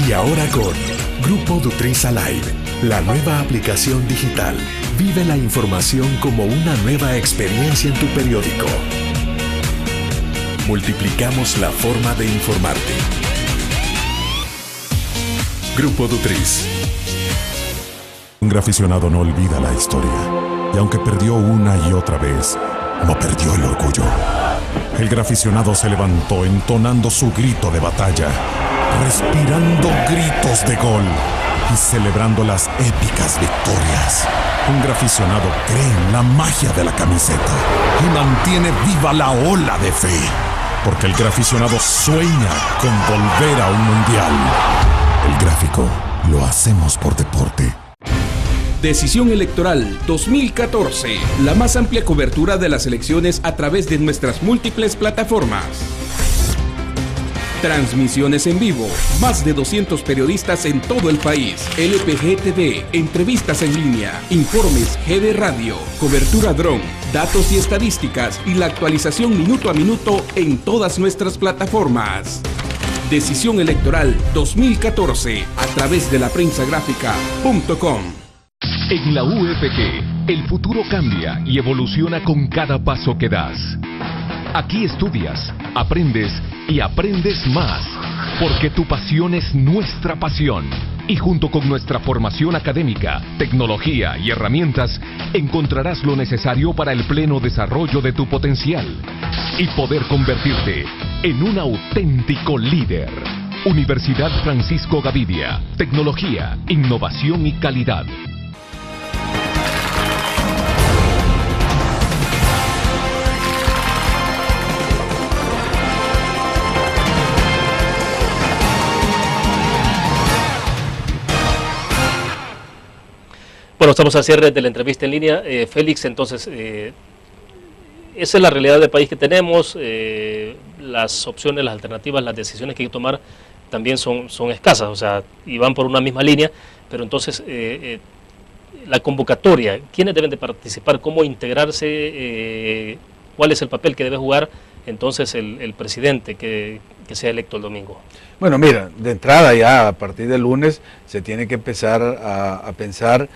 Y ahora con Grupo Nutrisa Live, la nueva aplicación digital. Vive la información como una nueva experiencia en tu periódico. Multiplicamos la forma de informarte. Grupo Nutris. Un aficionado no olvida la historia, y aunque perdió una y otra vez, no perdió el orgullo. El graficionado se levantó entonando su grito de batalla, respirando gritos de gol y celebrando las épicas victorias. Un graficionado cree en la magia de la camiseta y mantiene viva la ola de fe, porque el graficionado sueña con volver a un mundial. El gráfico lo hacemos por deporte. Decisión Electoral 2014. La más amplia cobertura de las elecciones a través de nuestras múltiples plataformas. Transmisiones en vivo. Más de 200 periodistas en todo el país. LPG TV. Entrevistas en línea. Informes GD Radio. Cobertura dron. Datos y estadísticas. Y la actualización minuto a minuto en todas nuestras plataformas. Decisión Electoral 2014. A través de laprensagráfica.com. En la UFG, el futuro cambia y evoluciona con cada paso que das. Aquí estudias, aprendes y aprendes más, porque tu pasión es nuestra pasión. Y junto con nuestra formación académica, tecnología y herramientas, encontrarás lo necesario para el pleno desarrollo de tu potencial y poder convertirte en un auténtico líder. Universidad Francisco Gavidia, tecnología, innovación y calidad. Bueno, estamos al cierre de la entrevista en línea. Félix, entonces, esa es la realidad del país que tenemos. Las opciones, las alternativas, las decisiones que hay que tomar también son escasas, o sea, y van por una misma línea, pero entonces la convocatoria, ¿quiénes deben de participar? ¿Cómo integrarse? ¿Cuál es el papel que debe jugar entonces el presidente que sea electo el domingo? Bueno, mira, de entrada ya a partir del lunes se tiene que empezar a pensar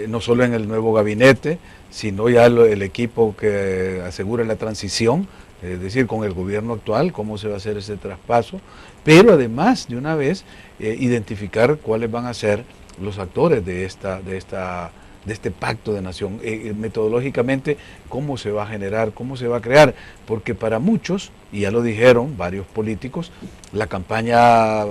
no solo en el nuevo gabinete, sino ya el equipo que asegure la transición, es decir, con el gobierno actual, cómo se va a hacer ese traspaso, pero además de una vez identificar cuáles van a ser los actores de este pacto de nación, metodológicamente cómo se va a generar, cómo se va a crear, porque para muchos, y ya lo dijeron varios políticos, la campaña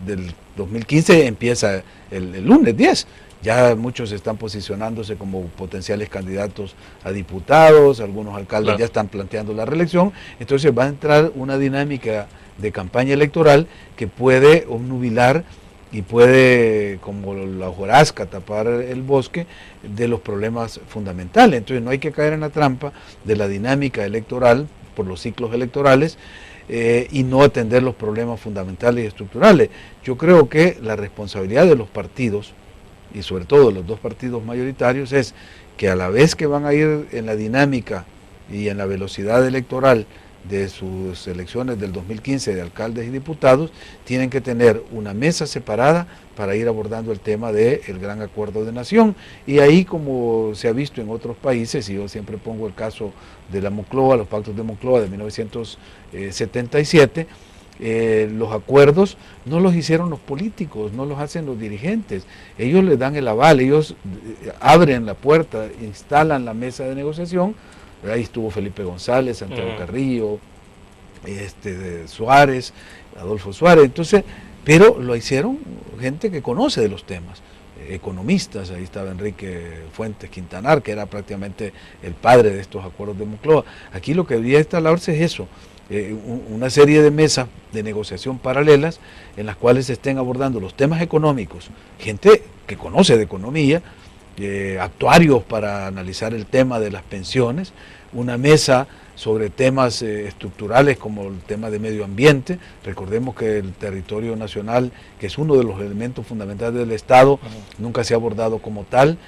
del 2015 empieza el lunes 10, ya muchos están posicionándose como potenciales candidatos a diputados, algunos alcaldes claro, ya están planteando la reelección, entonces va a entrar una dinámica de campaña electoral que puede obnubilar y puede, como la hojarasca, tapar el bosque de los problemas fundamentales. Entonces no hay que caer en la trampa de la dinámica electoral por los ciclos electorales y no atender los problemas fundamentales y estructurales. Yo creo que la responsabilidad de los partidos, y sobre todo de los dos partidos mayoritarios, es que a la vez que van a ir en la dinámica y en la velocidad electoral de sus elecciones del 2015 de alcaldes y diputados, tienen que tener una mesa separada para ir abordando el tema del gran acuerdo de nación. Y ahí, como se ha visto en otros países, y yo siempre pongo el caso de la Moncloa, los pactos de Moncloa de 1977, los acuerdos no los hicieron los políticos, no los hacen los dirigentes, ellos les dan el aval, ellos abren la puerta, instalan la mesa de negociación. Ahí estuvo Felipe González, Santiago Carrillo, Suárez, Adolfo Suárez, entonces, pero lo hicieron gente que conoce de los temas, economistas. Ahí estaba Enrique Fuentes Quintanar, que era prácticamente el padre de estos acuerdos de Moncloa. Aquí lo que debería instalarse es eso, una serie de mesas de negociación paralelas en las cuales se estén abordando los temas económicos, gente que conoce de economía, actuarios para analizar el tema de las pensiones, una mesa sobre temas estructurales como el tema de medio ambiente. Recordemos que el territorio nacional, que es uno de los elementos fundamentales del Estado, nunca se ha abordado como tal.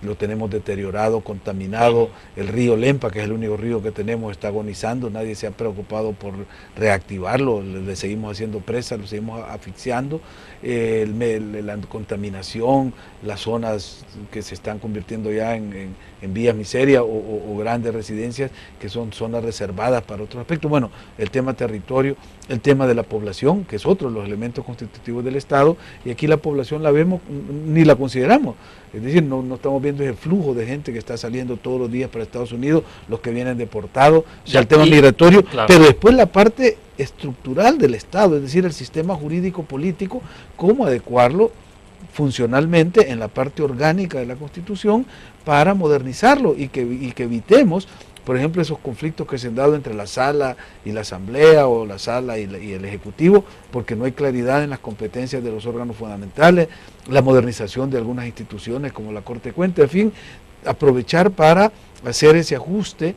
Lo tenemos deteriorado, contaminado. El río Lempa, que es el único río que tenemos, está agonizando. Nadie se ha preocupado por reactivarlo. Le seguimos haciendo presa, lo seguimos asfixiando. La contaminación, las zonas que se están convirtiendo ya en vías miserias o grandes residencias que son zonas reservadas para otros aspectos. Bueno, el tema territorio, el tema de la población, que es otro de los elementos constitutivos del Estado, y aquí la población la vemos, ni la consideramos. Es decir, no estamos viendo ese flujo de gente que está saliendo todos los días para Estados Unidos, los que vienen deportados, o sea, el tema migratorio, claro. Pero después la parte estructural del Estado, es decir, el sistema jurídico político, cómo adecuarlo funcionalmente en la parte orgánica de la Constitución para modernizarlo y que evitemos, por ejemplo, esos conflictos que se han dado entre la Sala y la Asamblea o la Sala y el Ejecutivo, porque no hay claridad en las competencias de los órganos fundamentales, la modernización de algunas instituciones como la Corte de Cuentas, en fin, aprovechar para hacer ese ajuste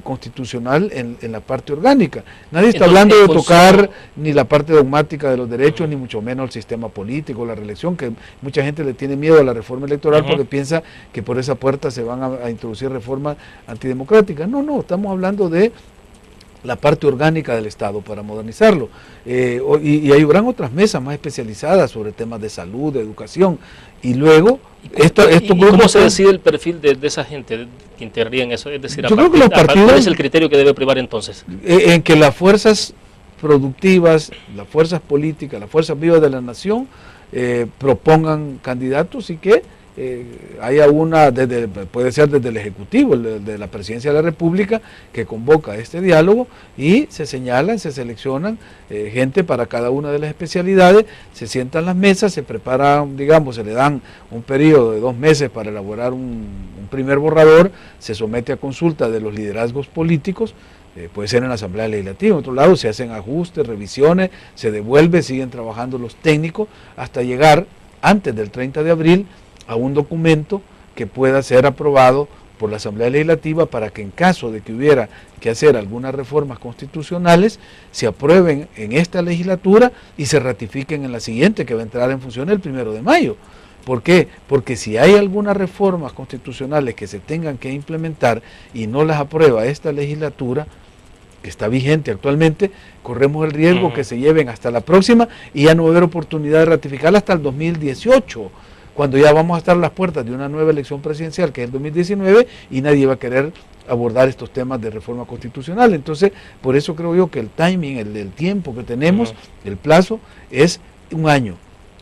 constitucional en la parte orgánica. Nadie está hablando de tocar ni la parte dogmática de los derechos, ni mucho menos el sistema político, la reelección, que mucha gente le tiene miedo a la reforma electoral porque piensa que por esa puerta se van a introducir reformas antidemocráticas. No, estamos hablando de la parte orgánica del Estado para modernizarlo. Y habrán otras mesas más especializadas sobre temas de salud, de educación, y luego ¿Cómo se decide el perfil de esa gente que integraría en eso? Es decir, ¿cuál es el criterio que debe privar entonces? En que las fuerzas productivas, las fuerzas políticas, las fuerzas vivas de la nación propongan candidatos y que haya una, puede ser desde el Ejecutivo, de la Presidencia de la República, que convoca este diálogo y se señalan, se seleccionan gente para cada una de las especialidades, se sientan las mesas, se preparan, digamos, se le dan un periodo de 2 meses para elaborar un primer borrador, se somete a consulta de los liderazgos políticos, puede ser en la Asamblea Legislativa, en otro lado se hacen ajustes, revisiones, se devuelve, siguen trabajando los técnicos hasta llegar antes del 30 de abril a un documento que pueda ser aprobado por la Asamblea Legislativa para que en caso de que hubiera que hacer algunas reformas constitucionales, se aprueben en esta legislatura y se ratifiquen en la siguiente, que va a entrar en función el 1 de mayo. ¿Por qué? Porque si hay algunas reformas constitucionales que se tengan que implementar y no las aprueba esta legislatura, que está vigente actualmente, corremos el riesgo que se lleven hasta la próxima y ya no va a haber oportunidad de ratificarla hasta el 2018. Cuando ya vamos a estar a las puertas de una nueva elección presidencial, que es el 2019, y nadie va a querer abordar estos temas de reforma constitucional. Entonces, por eso creo yo que el timing, el tiempo que tenemos, el plazo, es 1 año,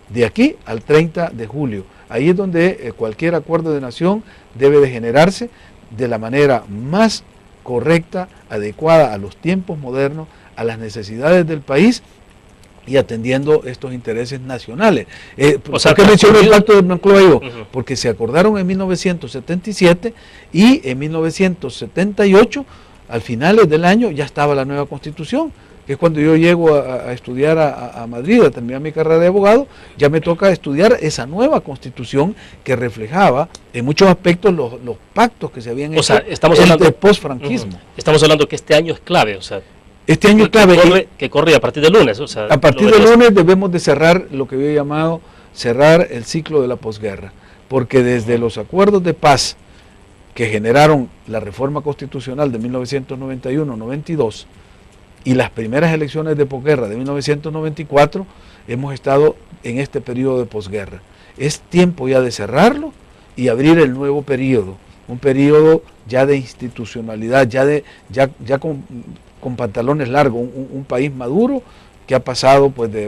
de aquí al 30 de julio. Ahí es donde cualquier acuerdo de nación debe de generarse de la manera más correcta, adecuada a los tiempos modernos, a las necesidades del país, y atendiendo estos intereses nacionales. ¿Por qué menciono el pacto de Moncloa? Porque se acordaron en 1977 y en 1978, al finales del año, ya estaba la nueva Constitución, que es cuando yo llego a estudiar a Madrid, a terminar mi carrera de abogado, ya me toca estudiar esa nueva Constitución que reflejaba en muchos aspectos los pactos que se habían hecho del post-franquismo. Estamos hablando que este año es clave, o sea, este año es clave. Que corre a partir del lunes. O sea, a partir del lunes debemos de cerrar lo que yo he llamado cerrar el ciclo de la posguerra, porque desde los acuerdos de paz que generaron la reforma constitucional de 1991-92 y las primeras elecciones de posguerra de 1994, hemos estado en este periodo de posguerra. Es tiempo ya de cerrarlo y abrir el nuevo periodo, un periodo ya de institucionalidad, ya con pantalones largos, un país maduro que ha pasado pues de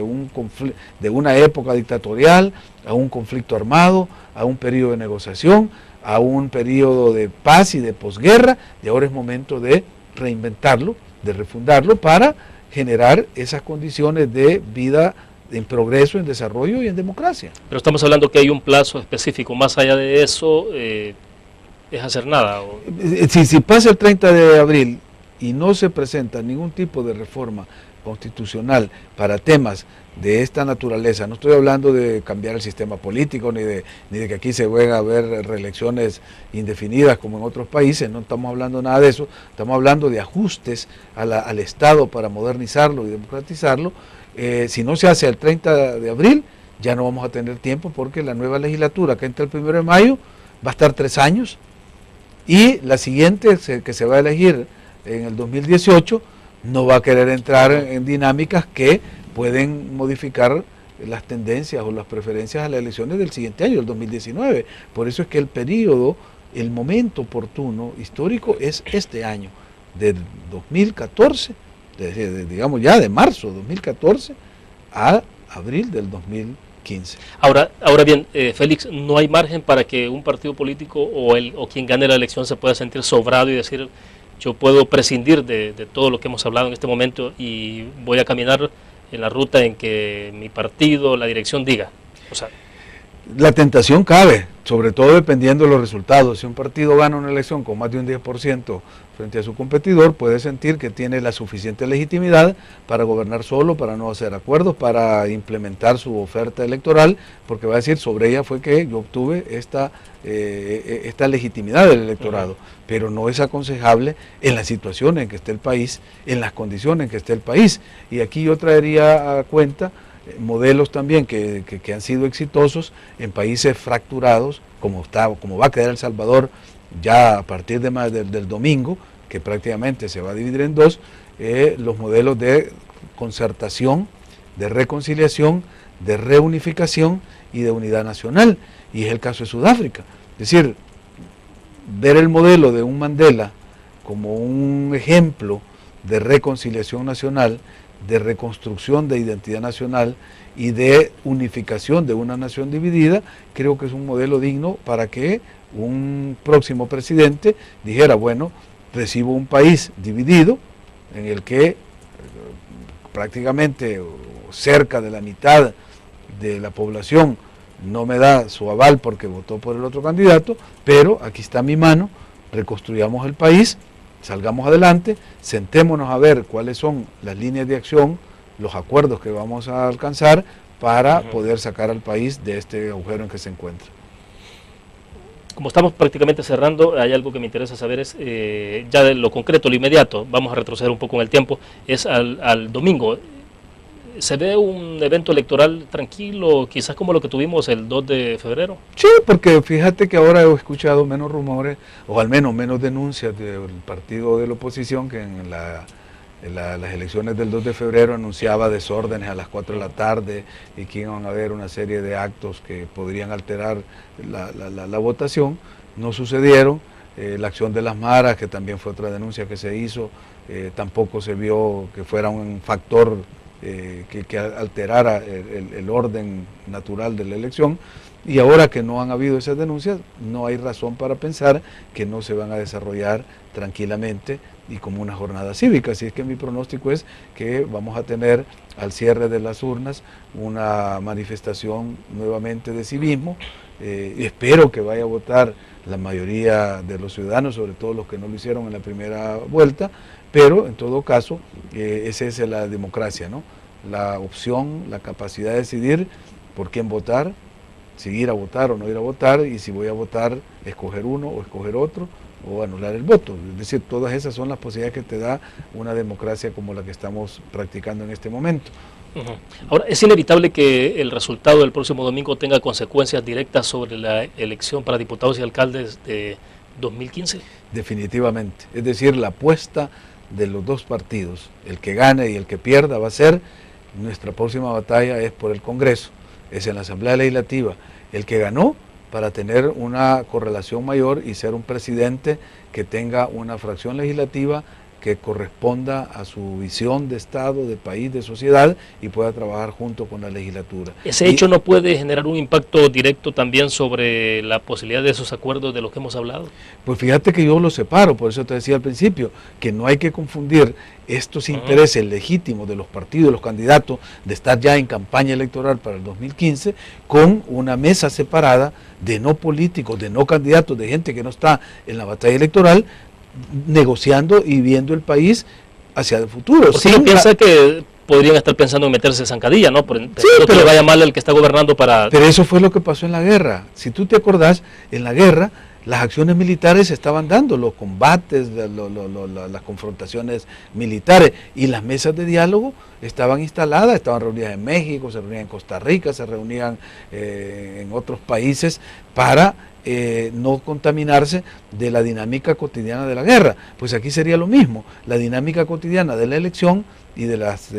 una época dictatorial a un conflicto armado, a un periodo de negociación, a un periodo de paz y de posguerra, y ahora es momento de reinventarlo, de refundarlo para generar esas condiciones de vida en progreso, en desarrollo y en democracia. Pero estamos hablando que hay un plazo específico, más allá de eso, ¿es hacer nada? Si pasa el 30 de abril y no se presenta ningún tipo de reforma constitucional para temas de esta naturaleza, no estoy hablando de cambiar el sistema político, ni de que aquí se vayan a haber reelecciones indefinidas como en otros países, no estamos hablando nada de eso, estamos hablando de ajustes al Estado para modernizarlo y democratizarlo. Si no se hace el 30 de abril, ya no vamos a tener tiempo, porque la nueva legislatura que entra el 1 de mayo va a estar 3 años, y la siguiente que se va a elegir en el 2018 no va a querer entrar en dinámicas que pueden modificar las tendencias o las preferencias a las elecciones del siguiente año, el 2019. Por eso es que el periodo, el momento oportuno histórico es este año, del 2014, digamos ya de marzo de 2014 a abril del 2015. Ahora bien, Félix, ¿no hay margen para que un partido político o quien gane la elección se pueda sentir sobrado y decir, yo puedo prescindir de todo lo que hemos hablado en este momento y voy a caminar en la ruta en que mi partido, la dirección diga? O sea, la tentación cabe, sobre todo dependiendo de los resultados. Si un partido gana una elección con más de un 10% frente a su competidor, puede sentir que tiene la suficiente legitimidad para gobernar solo, para no hacer acuerdos, para implementar su oferta electoral, porque va a decir, sobre ella fue que yo obtuve esta legitimidad del electorado. Pero no es aconsejable en la situación en que esté el país, en las condiciones en que esté el país. Y aquí yo traería a cuenta modelos también que han sido exitosos en países fracturados, como va a quedar El Salvador ya a partir del domingo, que prácticamente se va a dividir en dos, los modelos de concertación, de reconciliación, de reunificación y de unidad nacional, y es el caso de Sudáfrica. Es decir, ver el modelo de un Mandela como un ejemplo de reconciliación nacional, de reconstrucción de identidad nacional y de unificación de una nación dividida, creo que es un modelo digno para que un próximo presidente dijera, bueno, recibo un país dividido en el que prácticamente cerca de la mitad de la población no me da su aval porque votó por el otro candidato, pero aquí está mi mano, reconstruyamos el país, salgamos adelante, sentémonos a ver cuáles son las líneas de acción, los acuerdos que vamos a alcanzar para poder sacar al país de este agujero en que se encuentra. Como estamos prácticamente cerrando, hay algo que me interesa saber, es ya de lo concreto, lo inmediato, vamos a retroceder un poco en el tiempo, es al domingo. ¿Se ve un evento electoral tranquilo, quizás como lo que tuvimos el 2 de febrero? Sí, porque fíjate que ahora he escuchado menos rumores, o al menos menos denuncias del partido de la oposición, que en las elecciones del 2 de febrero anunciaba desórdenes a las 4 de la tarde y que iban a haber una serie de actos que podrían alterar la votación. No sucedieron. La acción de las maras, que también fue otra denuncia que se hizo, tampoco se vio que fuera un factor que alterara el orden natural de la elección, y ahora que no han habido esas denuncias, no hay razón para pensar que no se van a desarrollar tranquilamente y como una jornada cívica. Así es que mi pronóstico es que vamos a tener al cierre de las urnas una manifestación nuevamente de civismo. Espero que vaya a votar la mayoría de los ciudadanos, sobre todo los que no lo hicieron en la primera vuelta, pero en todo caso esa es la democracia, ¿no? La opción, la capacidad de decidir por quién votar, si ir a votar o no ir a votar, y si voy a votar, escoger uno o escoger otro, o anular el voto. Es decir, todas esas son las posibilidades que te da una democracia como la que estamos practicando en este momento. Ahora, ¿es inevitable que el resultado del próximo domingo tenga consecuencias directas sobre la elección para diputados y alcaldes de 2015? Definitivamente. Es decir, la apuesta de los dos partidos, el que gane y el que pierda, va a ser, nuestra próxima batalla es por el Congreso, es en la Asamblea Legislativa. El que ganó, para tener una correlación mayor y ser un presidente que tenga una fracción legislativa que corresponda a su visión de Estado, de país, de sociedad, y pueda trabajar junto con la legislatura. ¿Ese hecho no puede generar un impacto directo también sobre la posibilidad de esos acuerdos de los que hemos hablado? Pues fíjate que yo los separo, por eso te decía al principio, que no hay que confundir estos intereses legítimos de los partidos, de los candidatos, de estar ya en campaña electoral para el 2015, con una mesa separada de no políticos, de no candidatos, de gente que no está en la batalla electoral, negociando y viendo el país hacia el futuro. ¿Por qué no piensa que podrían estar pensando en meterse en zancadilla, ¿no? Pero que le vaya mal al que está gobernando para... Pero eso fue lo que pasó en la guerra. Si tú te acordás, en la guerra las acciones militares se estaban dando, los combates, las confrontaciones militares, y las mesas de diálogo estaban instaladas, estaban reunidas en México, se reunían en Costa Rica, se reunían en otros países para no contaminarse de la dinámica cotidiana de la guerra. Pues aquí sería lo mismo, la dinámica cotidiana de la elección y de los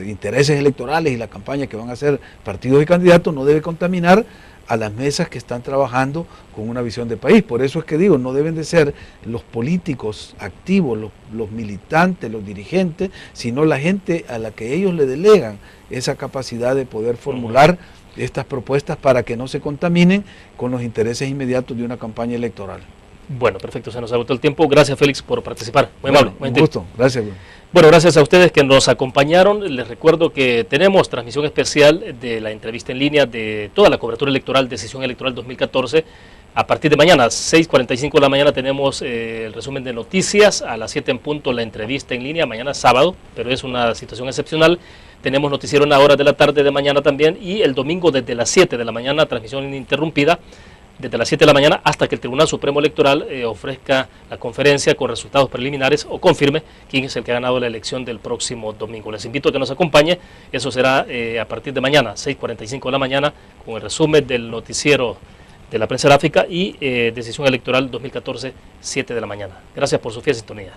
intereses electorales y la campaña que van a hacer partidos y candidatos no debe contaminar a las mesas que están trabajando con una visión de país. Por eso es que digo, no deben de ser los políticos activos, los militantes, los dirigentes, sino la gente a la que ellos le delegan esa capacidad de poder formular estas propuestas para que no se contaminen con los intereses inmediatos de una campaña electoral. Bueno, perfecto, se nos agotó el tiempo. Gracias, Félix, por participar. Muy amable. Un gusto, gracias. Bueno, gracias a ustedes que nos acompañaron. Les recuerdo que tenemos transmisión especial de la entrevista en línea de toda la cobertura electoral, Decisión Electoral 2014. A partir de mañana, 6:45 de la mañana, tenemos el resumen de noticias. A las 7 en punto, la entrevista en línea. Mañana sábado, pero es una situación excepcional. Tenemos noticiero en la hora de la tarde de mañana también. Y el domingo desde las 7 de la mañana, transmisión ininterrumpida, desde las 7 de la mañana hasta que el Tribunal Supremo Electoral ofrezca la conferencia con resultados preliminares o confirme quién es el que ha ganado la elección del próximo domingo. Les invito a que nos acompañe. Eso será a partir de mañana, 6:45 de la mañana, con el resumen del noticiero de la prensa gráfica y Decisión Electoral 2014, 7 de la mañana. Gracias por su fiel sintonía.